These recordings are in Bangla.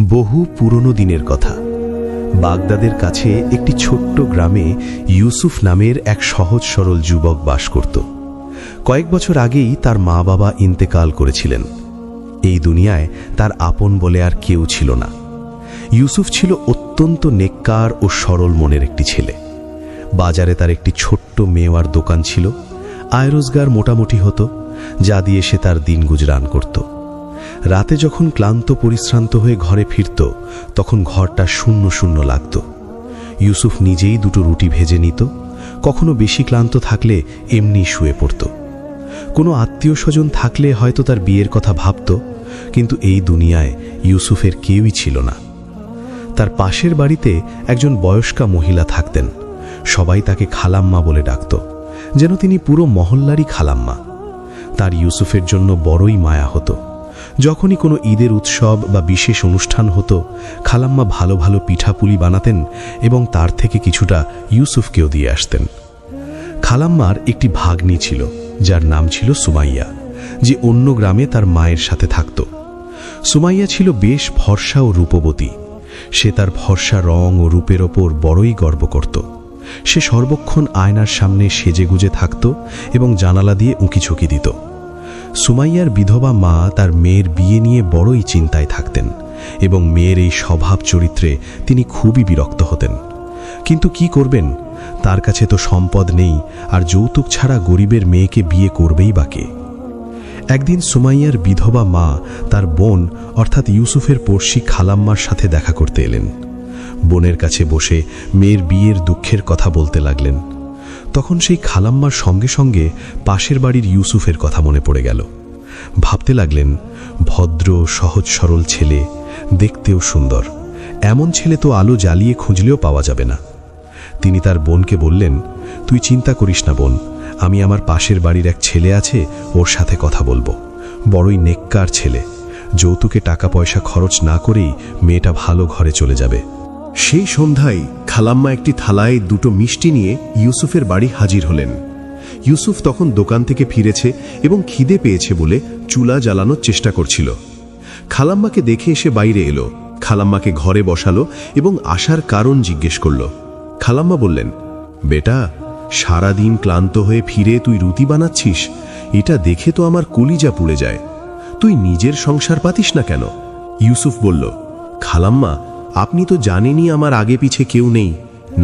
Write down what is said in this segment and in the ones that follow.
বহু পুরনো দিনের কথা। বাগদাদের কাছে একটি ছোট্ট গ্রামে ইউসুফ নামের এক সহজ সরল যুবক বাস করত। কয়েক বছর আগেই তার মা বাবা ইন্তেকাল করেছিলেন। এই দুনিয়ায় তার আপন বলে আর কেউ ছিল না। ইউসুফ ছিল অত্যন্ত নেককার ও সরল মনের একটি ছেলে। বাজারে তার একটি ছোট্ট মেওয়ার দোকান ছিল। আয় রোজগার মোটামুটি হতো, যা দিয়ে সে তার দিন গুজরান করত। রাতে যখন ক্লান্ত পরিশ্রান্ত হয়ে ঘরে ফিরত, তখন ঘরটা শূন্য শূন্য লাগত। ইউসুফ নিজেই দুটো রুটি ভেজে নিত। কখনো বেশি ক্লান্ত থাকলে এমনি শুয়ে পড়ত। কোনো আত্মীয় স্বজন থাকলে হয়তো তার বিয়ের কথা ভাবত, কিন্তু এই দুনিয়ায় ইউসুফের কেউই ছিল না। তার পাশের বাড়িতে একজন বয়স্কা মহিলা থাকতেন। সবাই তাকে খালাম্মা বলে ডাকত, যেন তিনি পুরো মহল্লারই খালাম্মা। তার ইউসুফের জন্য বড়ই মায়া হতো। যখনই কোনো ঈদের উৎসব বা বিশেষ অনুষ্ঠান হতো, খালাম্মা ভালো ভালো পিঠাপুলি বানাতেন এবং তার থেকে কিছুটা ইউসুফকেও দিয়ে আসতেন। খালাম্মার একটি ভাগ্নি ছিল, যার নাম ছিল সুমাইয়া, যে অন্য গ্রামে তার মায়ের সাথে থাকত। সুমাইয়া ছিল বেশ ফর্সা ও রূপবতী। সে তার ফর্সা রং ও রূপের ওপর বড়ই গর্ব করত। সে সর্বক্ষণ আয়নার সামনে সেজেগুজে থাকত এবং জানালা দিয়ে উঁকিঝুঁকি দিত। সুমাইয়ার বিধবা মা তার মেয়ের বিয়ে নিয়ে বড়ই চিন্তায় থাকতেন এবং মেয়ের এই স্বভাব চরিত্রে তিনি খুবই বিরক্ত হতেন। কিন্তু কি করবেন, তার কাছে তো সম্পদ নেই, আর যৌতুক ছাড়া গরিবের মেয়েকে বিয়ে করবেই বা কে? একদিন সুমাইয়ার বিধবা মা তার বোন অর্থাৎ ইউসুফের পড়শি খালাম্মার সাথে দেখা করতে এলেন। বোনের কাছে বসে মেয়ের বিয়ের দুঃখের কথা বলতে লাগলেন। তখন সেই খালাম্মার সঙ্গে সঙ্গে পাশের বাড়ির ইউসুফের কথা মনে পড়ে গেল। ভাবতে লাগলেন, ভদ্র সহজ সরল ছেলে, দেখতেও সুন্দর, এমন ছেলে তো আলো জ্বালিয়ে খুঁজলেও পাওয়া যাবে না। তিনি তার বোনকে বললেন, তুই চিন্তা করিস না বোন, আমি আমার পাশের বাড়ির এক ছেলে আছে, ওর সাথে কথা বলবো। বড়ই নেককার ছেলে, যৌতুকে টাকা পয়সা খরচ না করেই মেয়েটা ভালো ঘরে চলে যাবে। সেই সন্ধ্যায় খালাম্মা একটি থালায় দুটো মিষ্টি নিয়ে ইউসুফের বাড়ি হাজির হলেন। ইউসুফ তখন দোকান থেকে ফিরেছে এবং খিদে পেয়েছে বলে চুলা জ্বালানোর চেষ্টা করছিল। খালাম্মাকে দেখে এসে বাইরে এলো, খালাম্মাকে ঘরে বসালো এবং আসার কারণ জিজ্ঞেস করল। খালাম্মা বললেন, বেটা, সারাদিন ক্লান্ত হয়ে ফিরে তুই রুটি বানাচ্ছিস, এটা দেখে তো আমার কলিজা পুড়ে যায়। তুই নিজের সংসার পাতিস না কেন? ইউসুফ বলল, খালাম্মা, আপনি তো জানেনই আমার আগে পিছে কেউ নেই,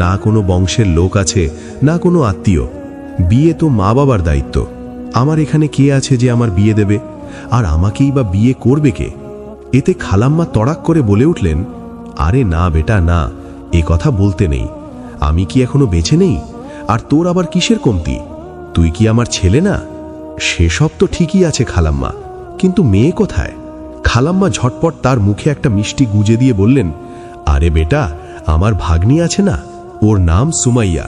না কোনো বংশের লোক আছে, না কোনো আত্মীয়। বিয়ে তো মা বাবার দায়িত্ব। আমার এখানে কে আছে যে আমার বিয়ে দেবে? আর আমাকেই বা বিয়ে করবে কে? এতে খালাম্মা তড়াক করে বলে উঠলেন, আরে না বেটা না, এ কথা বলতে নেই। আমি কি এখনো বেঁচে নেই? আর তোর আবার কিসের কমতি? তুই কি আমার ছেলে না? সেসব তো ঠিকই আছে খালাম্মা, কিন্তু মেয়ে কোথায়? খালাম্মা ঝটপট তার মুখে একটা মিষ্টি গুজে দিয়ে বললেন, আরে বেটা, আমার ভাগ্নি আছে না, ওর নাম সুমাইয়া,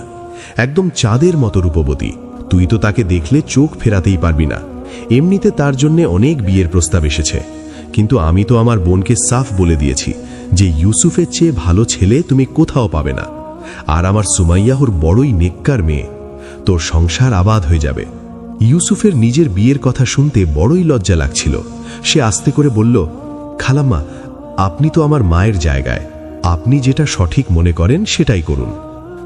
একদম চাঁদের মতো রূপবতী। তুই তো তাকে দেখলে চোখ ফেরাতেই পারবি না। এমনিতে তার জন্যে অনেক বিয়ের প্রস্তাব এসেছে, কিন্তু আমি তো আমার বোনকে সাফ বলে দিয়েছি যে ইউসুফের চেয়ে ভালো ছেলে তুমি কোথাও পাবে না। আর আমার সুমাইয়া ওর বড়ই নেককার মেয়ে, তোর সংসার আবাদ হয়ে যাবে। ইউসুফের নিজের বিয়ের কথা শুনতে বড়ই লজ্জা লাগছিল। সে আস্তে করে বলল, খালাম্মা, আপনি তো আমার মায়ের জায়গায়, আপনি যেটা সঠিক মনে করেন সেটাই করুন।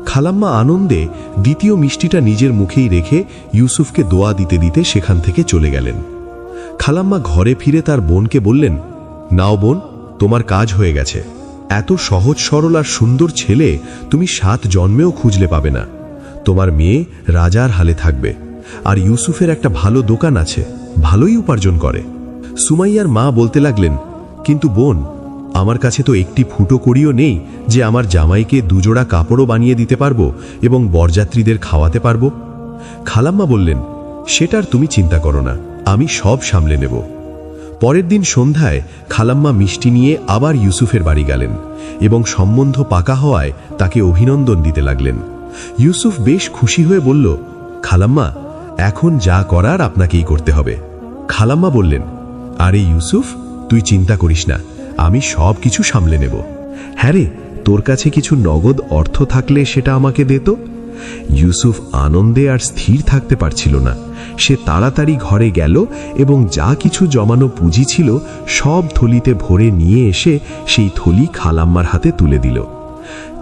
খালাম্মা আনন্দে দ্বিতীয় মিষ্টিটা নিজের মুখেই রেখে ইউসুফকে দোয়া দিতে দিতে সেখান থেকে চলে গেলেন। খালাম্মা ঘরে ফিরে তার বোনকে বললেন, নাও বোন, তোমার কাজ হয়ে গেছে। এত সহজ সরল আর সুন্দর ছেলে তুমি 7 জন্মেও খুঁজলে পাবে না। তোমার মেয়ে রাজার হালে থাকবে, আর ইউসুফের একটা ভালো দোকান আছে, ভালোই উপার্জন করে। সুমাইয়ার মা বলতে লাগলেন, কিন্তু বোন, আমার কাছে তো একটি ফুটো কড়িও নেই যে আমার জামাইকে 2 জোড়া কাপড়ও বানিয়ে দিতে পারবো এবং বরযাত্রীদের খাওয়াতে পারবো। খালাম্মা বললেন, সেটার তুমি চিন্তা করো না, আমি সব সামলে নেব। পরের দিন সন্ধ্যায় খালাম্মা মিষ্টি নিয়ে আবার ইউসুফের বাড়ি গেলেন এবং সম্বন্ধ পাকা হওয়ায় তাকে অভিনন্দন দিতে লাগলেন। ইউসুফ বেশ খুশি হয়ে বলল, খালাম্মা, এখন যা করার আপনাকেই করতে হবে। খালাম্মা বললেন, আরে ইউসুফ, তুই চিন্তা করিস না, আমি সব কিছু সামলে নেব। হ্যাঁ রে, তোর কাছে কিছু নগদ অর্থ থাকলে সেটা আমাকে দে তো। ইউসুফ আনন্দে আর স্থির থাকতে পারছিল না। সে তাড়াতাড়ি ঘরে গেল এবং যা কিছু জমানো পুঁজি ছিল সব থলিতে ভরে নিয়ে এসে সেই থলি খালাম্মার হাতে তুলে দিল।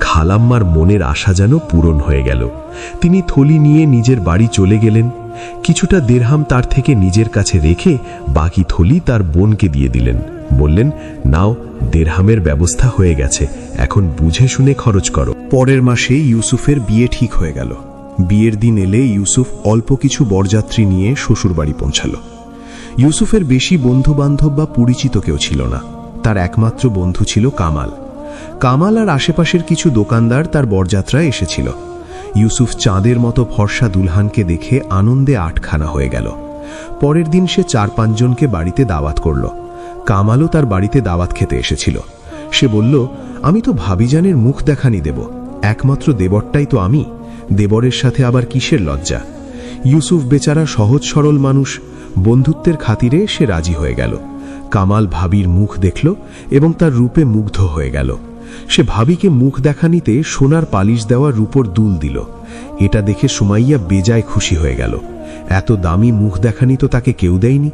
খালাম্মার মনের আশা যেন পূরণ হয়ে গেল। তিনি থলি নিয়ে নিজের বাড়ি চলে গেলেন। কিছুটা দেরহাম তার থেকে নিজের কাছে রেখে বাকি থলি তার বোনকে দিয়ে দিলেন। বললেন, নাও, দেরহামের ব্যবস্থা হয়ে গেছে, এখন বুঝে শুনে খরচ করো। পরের মাসে ইউসুফের বিয়ে ঠিক হয়ে গেল। বিয়ের দিন এলে ইউসুফ অল্প কিছু বরযাত্রী নিয়ে শ্বশুরবাড়ি পৌঁছাল। ইউসুফের বেশি বন্ধুবান্ধব বা পরিচিত কেউ ছিল না। তার একমাত্র বন্ধু ছিল কামাল। কামাল আর আশেপাশের কিছু দোকানদার তার বরযাত্রায় এসেছিল। ইউসুফ চাঁদের মতো ফর্সা দুলহানকে দেখে আনন্দে আটখানা হয়ে গেল। পরের দিন সে 4-5 জনকে বাড়িতে দাওয়াত করল। কামালও তার বাড়িতে দাওয়াত খেতে এসেছিল। সে বলল, আমি তো ভাবিজানের মুখ দেখানি দেব, একমাত্র দেবরটাই তো আমি, দেবরের সাথে আবার কিসের লজ্জা। ইউসুফ বেচারা সহজ সরল মানুষ, বন্ধুত্বের খাতিরে সে রাজি হয়ে গেল। কামাল ভাবির মুখ দেখল এবং তার রূপে মুগ্ধ হয়ে গেল। সে ভাবিকে মুখ দেখানিতে সোনার পালিশ দেওয়া রূপোর দুল দিল। এটা দেখে সুমাইয়া বেজায় খুশি হয়ে গেল। এত দামি মুখ দেখানি তো তাকে কেউ দেয়নি।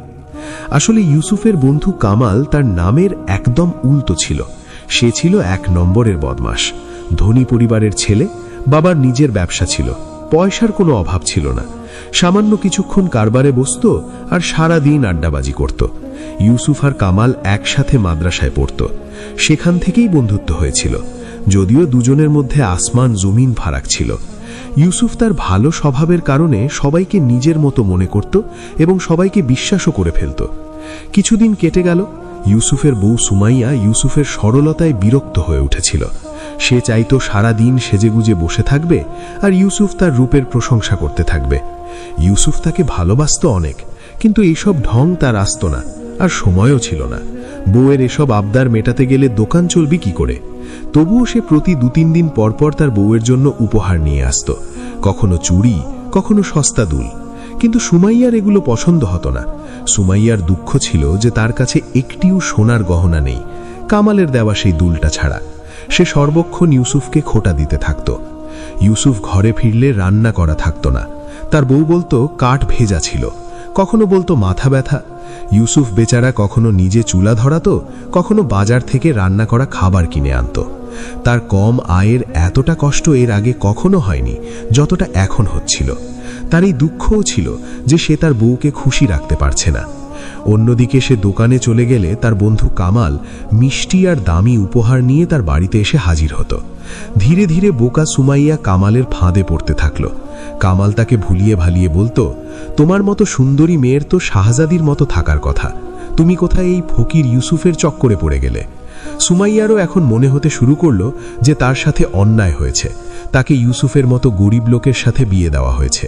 আসলে ইউসুফের বন্ধু কামাল তার নামের একদম উল্টো ছিল। সে ছিল 1 নম্বরের বদমাশ। ধনী পরিবারের ছেলে, বাবার নিজের ব্যবসা ছিল, পয়সার কোনো অভাব ছিল না। সামান্য কিছুক্ষণ কারবারে বসত আর সারা দিন আড্ডাবাজি করত। ইউসুফ আর কামাল একসাথে মাদ্রাসায় পড়ত। সেখান থেকেই বন্ধুত্ব হয়েছিল, যদিও দুজনের মধ্যে আসমান জমিন ফারাক ছিল। ইউসুফ তার ভালো স্বভাবের কারণে সবাইকে নিজের মতো মনে করত এবং সবাইকে বিশ্বাসও করে ফেলত। কিছুদিন কেটে গেল। ইউসুফের বউ সুমাইয়া ইউসুফের সরলতায় বিরক্ত হয়ে উঠেছিল। সে চাইতো সারা দিন সেজেগুজে বসে থাকবে আর ইউসুফ তার রূপের প্রশংসা করতে থাকবে। ইউসুফ তাকে ভালোবাসত অনেক, কিন্তু এইসব ঢং তার আসত না, আর সময়ও ছিল না। বউয়ের এসব আবদার মেটাতে গেলে দোকান চলবে কি করে? তবুও সে প্রতি 2-3 দিন পরপর তার বউয়ের জন্য উপহার নিয়ে আসত, কখনো চুড়ি, কখনো সস্তা দুল। কিন্তু সুমাইয়ার এগুলো পছন্দ হতো না। সুমাইয়ার দুঃখ ছিল যে তার কাছে একটিও সোনার গহনা নেই, কামালের দেওয়া সেই দুলটা ছাড়া। সে সর্বক্ষণ ইউসুফকে খোঁটা দিতে থাকত। ইউসুফ ঘরে ফিরলে রান্না করা থাকত না। তার বউ বলতো কাঠ ভেজা ছিল, কখনো বলতো মাথা ব্যথা। ইউসুফ বেচারা কখনো নিজে চুলা ধরাতো, কখনো বাজার থেকে রান্না করা খাবার কিনে আনত। তার কম আয়ের এতটা কষ্ট এর আগে কখনো হয়নি যতটা এখন হচ্ছিল। তার এই দুঃখও ছিল যে সে তার বউকে খুশি রাখতে পারছে না। অন্যদিকে সে দোকানে চলে গেলে তার বন্ধু কামাল মিষ্টি আর দামি উপহার নিয়ে তার বাড়িতে এসে হাজির হতো। ধীরে ধীরে বোকা সুমাইয়া কামালের ফাঁদে পড়তে থাকল। কামাল তাকে ভুলিয়ে ভালিয়ে বলতো, তোমার মতো সুন্দরী মেয়ের তো শাহজাদির মতো থাকার কথা, তুমি কোথায় এই ফকির ইউসুফের চক্করে পড়ে গেলে? সুমাইয়ারও এখন মনে হতে শুরু করল যে তার সাথে অন্যায় হয়েছে। তাকে ইউসুফের মতো গরিব লোকের সাথে বিয়ে দেওয়া হয়েছে।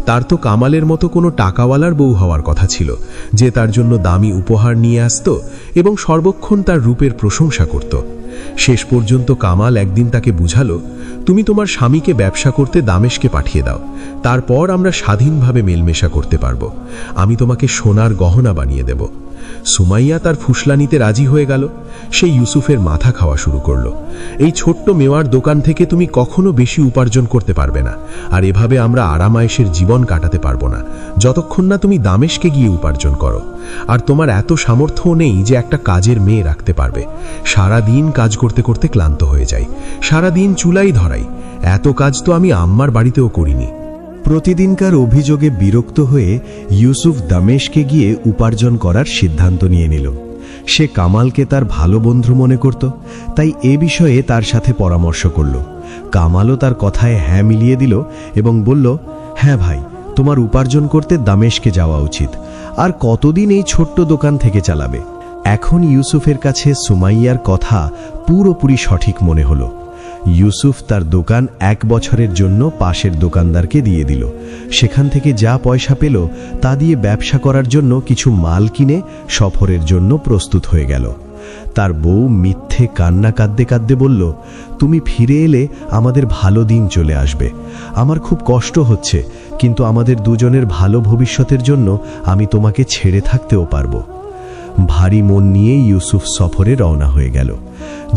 তার তো কামালের মতো কোনো টাকাওয়ালার বউ হওয়ার কথা ছিল, যে তার জন্য দামি উপহার নিয়ে আসত এবং সর্বক্ষণ তার রূপের প্রশংসা করত। শেষ পর্যন্ত কামাল একদিন তাকে বুঝালো, তুমি তোমার স্বামীকে ব্যবসা করতে দামেশকে পাঠিয়ে দাও, তারপর আমরা স্বাধীনভাবে মেলমেশা করতে পারবো। আমি তোমাকে সোনার গহনা বানিয়ে দেব। সুমাইয়া তার ফুসলানিতে রাজি হয়ে গেল। সে ইউসুফের মাথা খাওয়া শুরু করলো। এই ছোট্ট মেওয়ার দোকান থেকে তুমি কখনো বেশি উপার্জন করতে পারবে না, আর এভাবে আমরা আরামায়েশের জীবন কাটাতে পারবো না যতক্ষণ না তুমি দামেশকে গিয়ে উপার্জন করো। আর তোমার এত সামর্থ্যও নেই যে একটা কাজের মেয়ে রাখতে পারবে। সারা দিন কাজ করতে করতে ক্লান্ত হয়ে যাই, সারা দিন চুলাই ধরাই। এত কাজ তো আমি আম্মার বাড়িতেও করিনি। প্রতিদিনকার অভিযোগে বিরক্ত হয়ে ইউসুফ দামেশকে গিয়ে উপার্জন করার সিদ্ধান্ত নিয়ে নিল। সে কামালকে তার ভালো বন্ধু মনে করত, তাই এ বিষয়ে তার সাথে পরামর্শ করল। কামালও তার কথায় হ্যাঁ মিলিয়ে দিল এবং বলল, হ্যাঁ ভাই, তোমার উপার্জন করতে দামেশকে যাওয়া উচিত। আর কতদিন এই ছোট্ট দোকান থেকে চালাবে? এখন ইউসুফের কাছে সুমাইয়ার কথা পুরোপুরি সঠিক মনে হলো। ইউসুফ তার দোকান 1 বছরের জন্য পাশের দোকানদারকে দিয়ে দিল। সেখান থেকে যা পয়সা পেল তা দিয়ে ব্যবসা করার জন্য কিছু মাল কিনে সফরের জন্য প্রস্তুত হয়ে গেল। তার বউ মিথ্যে কান্না কাঁদতে কাঁদতে বলল, তুমি ফিরে এলে আমাদের ভালো দিন চলে আসবে। আমার খুব কষ্ট হচ্ছে, কিন্তু আমাদের দুজনের ভালো ভবিষ্যতের জন্য আমি তোমাকে ছেড়ে থাকতেও পারবো। ভারী মন নিয়ে ইউসুফ সফরে রওনা হয়ে গেল।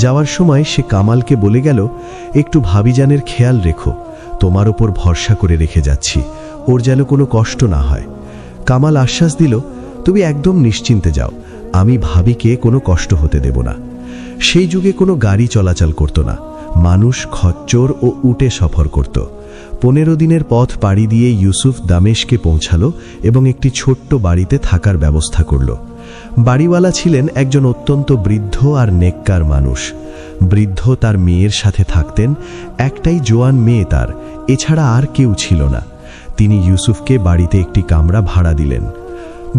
যাওয়ার সময় সে কামালকে বলে গেল, একটু ভাবিজানের খেয়াল রেখো, তোমার ওপর ভরসা করে রেখে যাচ্ছি, ওর যেন কোনো কষ্ট না হয়। কামাল আশ্বাস দিল, তুমি একদম নিশ্চিন্তে যাও, আমি ভাবিকে কোনো কষ্ট হতে দেব না। সেই যুগে কোনো গাড়ি চলাচল করত না, মানুষ খচ্চর ও উটে সফর করত। 15 দিনের পথ পাড়ি দিয়ে ইউসুফ দামেশকে পৌঁছালো এবং একটি ছোট্ট বাড়িতে থাকার ব্যবস্থা করল। বাড়িওয়ালা ছিলেন একজন অত্যন্ত বৃদ্ধ আর নেককার মানুষ। বৃদ্ধ তার মেয়ের সাথে থাকতেন, একটাই জোয়ান মেয়ে তার, এছাড়া আর কেউ ছিল না। তিনি ইউসুফকে বাড়িতে একটি কামরা ভাড়া দিলেন।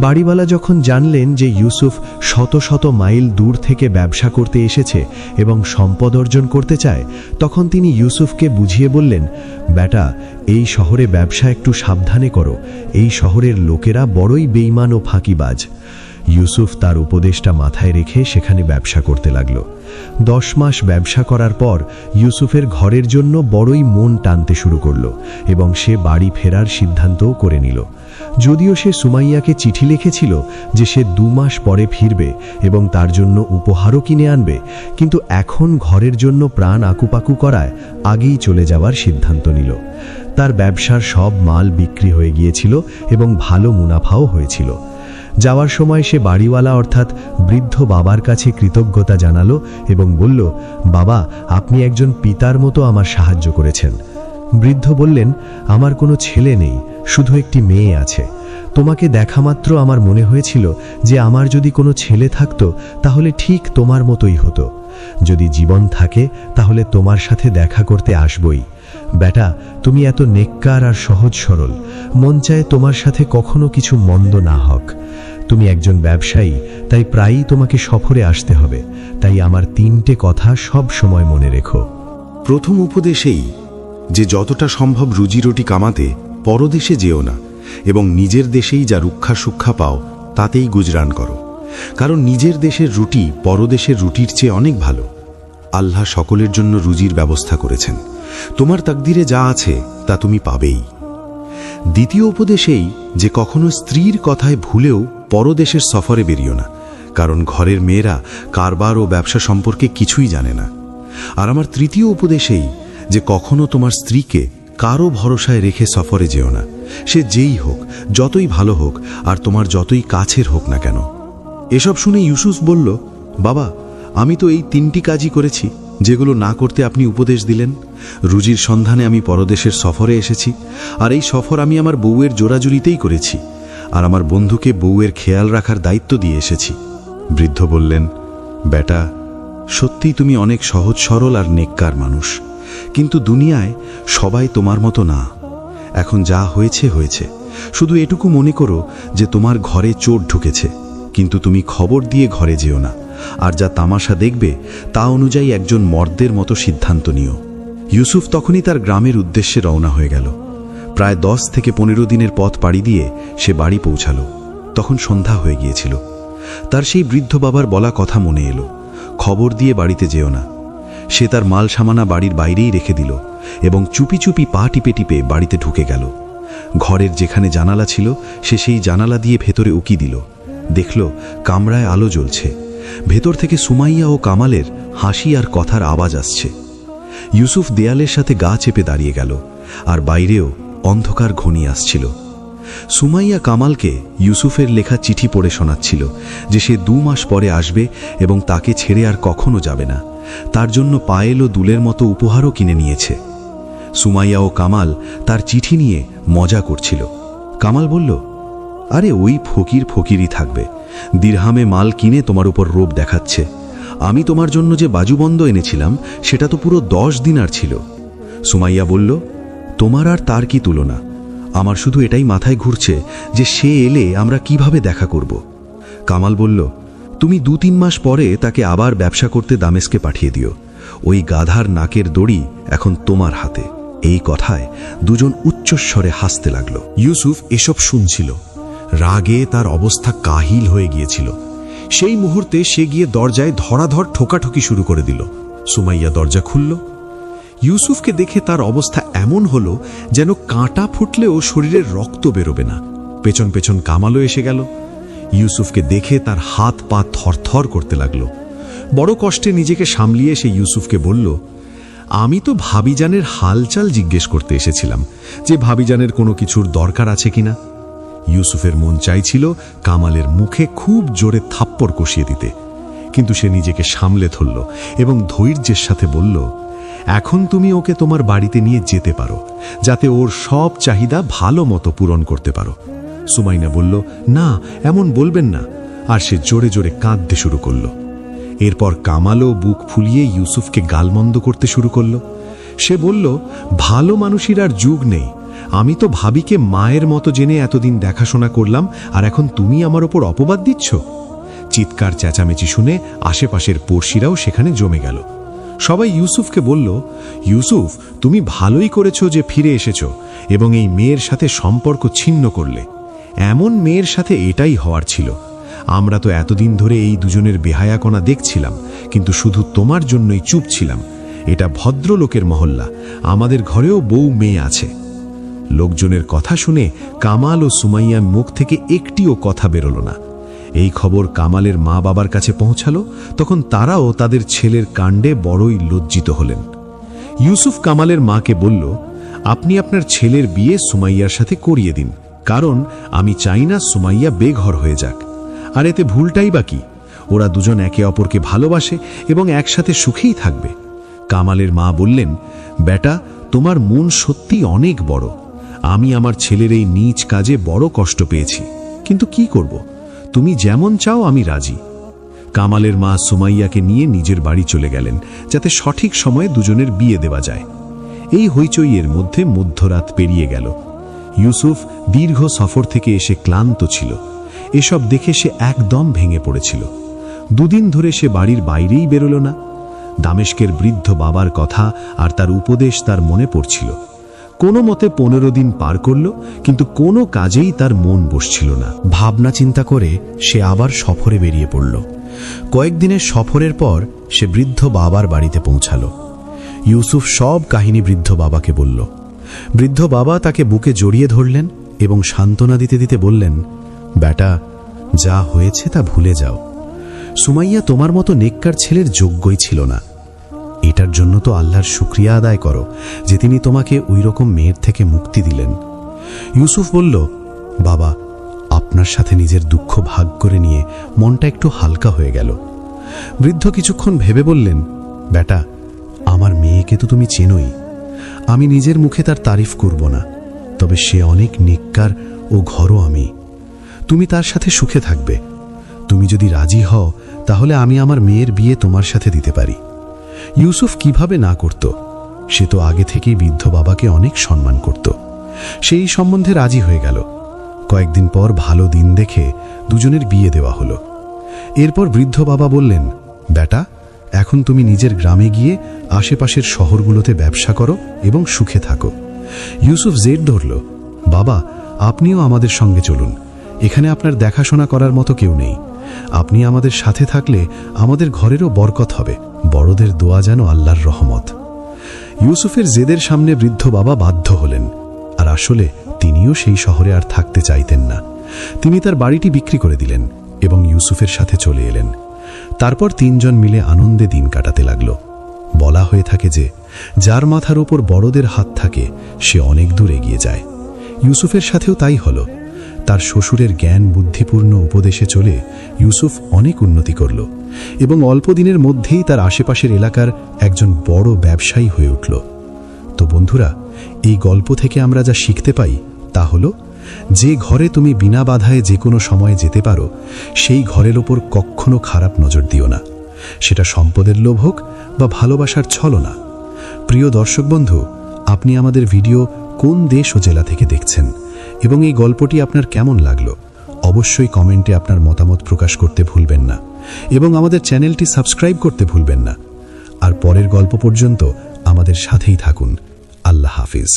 বাড়িওয়ালা যখন জানলেন যে ইউসুফ শত শত মাইল দূর থেকে ব্যবসা করতে এসেছে এবং সম্পদ অর্জন করতে চায়, তখন তিনি ইউসুফকে বুঝিয়ে বললেন, বেটা, এই শহরে ব্যবসা একটু সাবধানে করো, এই শহরের লোকেরা বড়ই বেঈমান ও ফাঁকিবাজ। ইউসুফ তার উপদেশটা মাথায় রেখে সেখানে ব্যবসা করতে লাগল। 10 মাস ব্যবসা করার পর ইউসুফের ঘরের জন্য বড়ই মন টানতে শুরু করল এবং সে বাড়ি ফেরার সিদ্ধান্তও করে নিল। যদিও সে সুমাইয়াকে চিঠি লিখেছিল যে সে 2 মাস পরে ফিরবে এবং তার জন্য উপহারও কিনে আনবে, কিন্তু এখন ঘরের জন্য প্রাণ আকুপাকু করায় আগেই চলে যাওয়ার সিদ্ধান্ত নিল। তার ব্যবসার সব মাল বিক্রি হয়ে গিয়েছিল এবং ভালো মুনাফাও হয়েছিল। যাওয়ার সময় সে বাড়িওয়ালা অর্থাৎ বৃদ্ধ বাবার কাছে কৃতজ্ঞতা জানালো এবং বলল, বাবা, আপনি একজন পিতার মতো আমার সাহায্য করেছেন। বৃদ্ধ বললেন, আমার কোনো ছেলে নেই, শুধু একটি মেয়ে আছে। তোমাকে দেখামাত্র আমার মনে হয়েছিল যে আমার যদি কোনো ছেলে থাকতো তাহলে ঠিক তোমার মতোই হতো। যদি জীবন থাকে তাহলে তোমার সাথে দেখা করতে আসবই। বেটা, তুমি এত নেককার আর সহজ সরল, মন চায় তোমার সাথে কখনো কিছু মন্দ না হোক। তুমি একজন ব্যবসায়ী, তাই প্রায়ই তোমাকে সফরে আসতে হবে, তাই আমার 3টে কথা সব সময় মনে রেখো। প্রথম উপদেশেই যে যতটা সম্ভব রুজিরুটি কামাতে পরদেশে যেও না এবং নিজের দেশেই যা রুক্ষা সুক্ষা পাও তাতেই গুজরান করো, কারণ নিজের দেশের রুটি পরদেশের রুটির চেয়ে অনেক ভালো। আল্লাহ সকলের জন্য রুজির ব্যবস্থা করেছেন, তোমার তাকদিরে যা আছে তা তুমি পাবেই। দ্বিতীয় উপদেশেই যে কখনো স্ত্রীর কথায় ভুলেও পরদেশের সফরে বেরিও না, কারণ ঘরের মেয়েরা কারবার ও ব্যবসা সম্পর্কে কিছুই জানে না। আর আমার তৃতীয় উপদেশেই যে কখনো তোমার স্ত্রীকে কারো ভরসায় রেখে সফরে যেও না, সে যেই হোক, যতই ভালো হোক আর তোমার যতই কাছের হোক না কেন। এসব শুনে ইউসুফ বলল, বাবা, আমি তো এই 3টি কাজই করেছি যেগুলো না করতে আপনি উপদেশ দিলেন। রুজির সন্ধানে আমি পরদেশের সফরে এসেছি, আর এই সফর আমি আমার বউয়ের জোড়াজুড়িতেই করেছি, আর আমার বন্ধুকে বউয়ের খেয়াল রাখার দায়িত্ব দিয়ে এসেছি। বৃদ্ধ বললেন, বেটা, সত্যিই তুমি অনেক সহজ সরল আর নেককার মানুষ, কিন্তু দুনিয়ায় সবাই তোমার মতো না। এখন যা হয়েছে হয়েছে, শুধু এটুকু মনে করো যে তোমার ঘরে চোর ঢুকেছে, কিন্তু তুমি খবর দিয়ে ঘরে যেও না, আর যা তামাশা দেখবে তা অনুযায়ী একজন মর্দের মতো সিদ্ধান্ত নিও। ইউসুফ তখনই তার গ্রামের উদ্দেশ্যে রওনা হয়ে গেল। প্রায় 10 থেকে 15 দিনের পথ পাড়ি দিয়ে সে বাড়ি পৌঁছালো। তখন সন্ধ্যা হয়ে গিয়েছিল। তার সেই বৃদ্ধ বাবার বলা কথা মনে এলো, খবর দিয়ে বাড়িতে যেও না। সে তার মাল সামানা বাড়ির বাইরেই রেখে দিল এবং চুপি চুপি পা টিপে টিপে বাড়িতে ঢুকে গেল। ঘরের যেখানে জানালা ছিল সে সেই জানালা দিয়ে ভেতরে উকি দিল। দেখল কামরায় আলো জ্বলছে, ভেতর থেকে সুমাইয়া ও কামালের হাসি আর কথার আওয়াজ আসছে। ইউসুফ দেয়ালের সাথে গা চেপে দাঁড়িয়ে গেল, আর বাইরেও অন্ধকার ঘনিয়ে আসছিল। সুমাইয়া কামালকে ইউসুফের লেখা চিঠি পড়ে শোনাচ্ছিল যে সে 2 মাস পরে আসবে এবং তাকে ছেড়ে আর কখনো যাবে না। তার জন্য পায়েল ও দুলের মতো উপহারও কিনে নিয়েছে। সুমাইয়া ও কামাল তার চিঠি নিয়ে মজা করছিল। কামাল বলল, আরে ওই ফকিরই থাকবে, দিরহামে মাল কিনে তোমার উপর রোব দেখাচ্ছে। আমি তোমার জন্য যে বাজুবন্ধ এনেছিলাম সেটা তো পুরো 10 দিনার ছিল। সুমাইয়া বলল, তোমার আর তার কি তুলনা, আমার শুধু এটাই মাথায় ঘুরছে যে সে এলে আমরা কিভাবে দেখা করব। কামাল বলল, তুমি 2-3 মাস পরে তাকে আবার ব্যবসা করতে দামেস্কে পাঠিয়ে দিও। ওই গাধার নাকের দড়ি এখন তোমার হাতে। এই কথায় দুজন উচ্চস্বরে হাসতে লাগল। ইউসুফ এসব শুনছিল, রাগে তার অবস্থা কাহিল হয়ে গিয়েছিল। সেই মুহূর্তে সে গিয়ে দরজায় ধরাধর ঠোকাঠুকি শুরু করে দিল। সুমাইয়া দরজা খুলল। ইউসুফকে দেখে তার অবস্থা এমন হলো যেন কাঁটা ফুটলেও শরীরের রক্ত বেরোবে না। পেছন পেছন কামালও এসে গেল। ইউসুফকে দেখে তার হাত পা থরথর করতে লাগলো। বড় কষ্টে নিজেকে সামলিয়ে সে ইউসুফকে বলল, আমি তো ভাবিজানের হালচাল জিজ্ঞেস করতে এসেছিলাম যে ভাবিজানের কোনো কিছুর দরকার আছে কিনা। ইউসুফের মন চাইছিল কামালের মুখে খুব জোরে থাপ্পড় কষিয়ে দিতে, কিন্তু সে নিজেকে সামলে ধরল এবং ধৈর্যের সাথে বলল, এখন তুমি ওকে তোমার বাড়িতে নিয়ে যেতে পারো, যাতে ওর সব চাহিদা ভালো মতো পূরণ করতে পারো। সুমাইনা বলল, না, এমন বলবেন না, আর সে জোরে জোরে কাঁদতে শুরু করল। এরপর কামালও বুক ফুলিয়ে ইউসুফকে গালমন্দ করতে শুরু করল। সে বলল, ভালো মানুষের আর যুগ নেই, আমি তো ভাবিকে মায়ের মতো জেনে এতদিন দেখাশোনা করলাম, আর এখন তুমি আমার ওপর অপবাদ দিচ্ছ। চিৎকার চেঁচামেচি শুনে আশেপাশের পড়শিরাও সেখানে জমে গেল। সবাই ইউসুফকে বলল, ইউসুফ, তুমি ভালোই করেছো যে ফিরে এসেছো এবং এই মেয়ের সাথে সম্পর্ক ছিন্ন করলে। এমন মেয়ের সাথে এটাই হওয়ার ছিল। আমরা তো এতদিন ধরে এই দুজনের বেহায়াকণা দেখছিলাম, কিন্তু শুধু তোমার জন্যই চুপ ছিলাম। এটা ভদ্রলোকের মহল্লা, আমাদের ঘরেও বউ মেয়ে আছে। লোকজনের কথা শুনে কামাল ও সুমাইয়ার মুখ থেকে একটিও কথা বেরোল না। এই খবর কামালের মা বাবার কাছে পৌঁছালো, তখন তারাও তাদের ছেলের কাণ্ডে বড়ই লজ্জিত হলেন। ইউসুফ কামালের মাকে বলল, আপনি আপনার ছেলের বিয়ে সুমাইয়ার সাথে করিয়ে দিন, কারণ আমি চাই না সুমাইয়া বেঘর হয়ে যাক। আর এতে ভুলটাই বা কি? ওরা দুজন একে অপরকে ভালোবাসে এবং একসাথে সুখেই থাকবে। কামালের মা বললেন, বেটা, তোমার মন সত্যি অনেক বড়। আমি আমার ছেলের এই নীচ কাজে বড় কষ্ট পেয়েছি, কিন্তু কি করব? তুমি যেমন চাও আমি রাজি। কামালের মা সুমাইয়াকে নিয়ে নিজের বাড়ি চলে গেলেন, যাতে সঠিক সময়ে দুজনের বিয়ে দেওয়া যায়। এই হইচইয়ের মধ্যে মধ্যরাত পেরিয়ে গেল। ইউসুফ দীর্ঘ সফর থেকে এসে ক্লান্ত ছিল। এসব দেখে সে একদম ভেঙে পড়েছিল। দুদিন ধরে সে বাড়ির বাইরেই বেরোল না। দামেস্কের বৃদ্ধ বাবার কথা আর তার উপদেশ তার মনে পড়ছিল। কোনো মতে 15 দিন পার করল, কিন্তু কোনো কাজেই তার মন বসছিল না। ভাবনা চিন্তা করে সে আবার সফরে বেরিয়ে পড়ল। কয়েকদিনের সফরের পর সে বৃদ্ধ বাবার বাড়িতে পৌঁছালো। ইউসুফ সব কাহিনী বৃদ্ধ বাবাকে বলল। বৃদ্ধ বাবা তাকে বুকে জড়িয়ে ধরলেন এবং সান্ত্বনা দিতে দিতে বললেন, বেটা, যা হয়েছে তা ভুলে যাও। সুমাইয়া তোমার মতো নেককার ছেলের যোগ্যই ছিল না। এটার জন্য তো আল্লাহর শুকরিয়া আদায় করো যে তিনি তোমাকে ওই রকম মেয়ের থেকে মুক্তি দিলেন। ইউসুফ বলল, বাবা, আপনার সাথে নিজের দুঃখ ভাগ করে নিয়ে মনটা একটু হালকা হয়ে গেল। বৃদ্ধ কিছুক্ষণ ভেবে বললেন, বেটা, আমার মেয়েকে তো তুমি চেনোই। আমি নিজের মুখে তার তারিফ করব না, তবে সে অনেক নেককার ও ঘরও আমি। তুমি তার সাথে সুখে থাকবে। তুমি যদি রাজি হও তাহলে আমি আমার মেয়ের বিয়ে তোমার সাথে দিতে পারি। ইউসুফ কিভাবে না করত? সে তো আগে থেকেই বৃদ্ধ বাবাকে অনেক সম্মান করত। সেই সম্বন্ধে রাজি হয়ে গেল। কয়েকদিন পর ভালো দিন দেখে দুজনের বিয়ে দেওয়া হলো। এরপর বৃদ্ধ বাবা বললেন, বেটা, এখন তুমি নিজের গ্রামে গিয়ে আশেপাশের শহরগুলোতে ব্যবসা করো এবং সুখে থাকো। ইউসুফ জেদ ধরল, বাবা, আপনিও আমাদের সঙ্গে চলুন। এখানে আপনার দেখাশোনা করার মতো কেউ নেই। আপনি আমাদের সাথে থাকলে আমাদের ঘরেরও বরকত হবে। বড়দের দোয়া যেন আল্লাহর রহমত। ইউসুফের জেদের সামনে বৃদ্ধ বাবা বাধ্য হলেন, আর আসলে তিনিও সেই শহরে আর থাকতে চাইতেন না। তিনি তার বাড়িটি বিক্রি করে দিলেন এবং ইউসুফের সাথে চলে এলেন। তারপর তিনজন মিলে আনন্দে দিন কাটাতে লাগল। বলা হয়ে থাকে যে যার মাথার ওপর বড়দের হাত থাকে সে অনেক দূর এগিয়ে যায়। ইউসুফের সাথেও তাই হলো। তার শ্বশুরের জ্ঞান বুদ্ধিপূর্ণ উপদেশে চলে ইউসুফ অনেক উন্নতি করল এবং অল্প দিনের মধ্যেই তার আশেপাশের এলাকার একজন বড় ব্যবসায়ী হয়ে উঠল। তো বন্ধুরা, এই গল্প থেকে আমরা যা শিখতে পাই তা হলো, যে ঘরে তুমি বিনা বাধায় যে কোনো সময়ে যেতে পারো, সেই ঘরের ওপর কখনো খারাপ নজর দিও না। সেটা সম্পদের লোভ হোক বা ভালোবাসার ছলনা। প্রিয় দর্শক বন্ধু, আপনি আমাদের ভিডিও কোন দেশ ও জেলা থেকে দেখছেন এবং এই গল্পটি আপনার কেমন লাগলো অবশ্যই কমেন্টে আপনার মতামত প্রকাশ করতে ভুলবেন না এবং আমাদের চ্যানেলটি সাবস্ক্রাইব করতে ভুলবেন না। আর পরের গল্প পর্যন্ত আমাদের সাথেই থাকুন। আল্লাহ হাফিজ।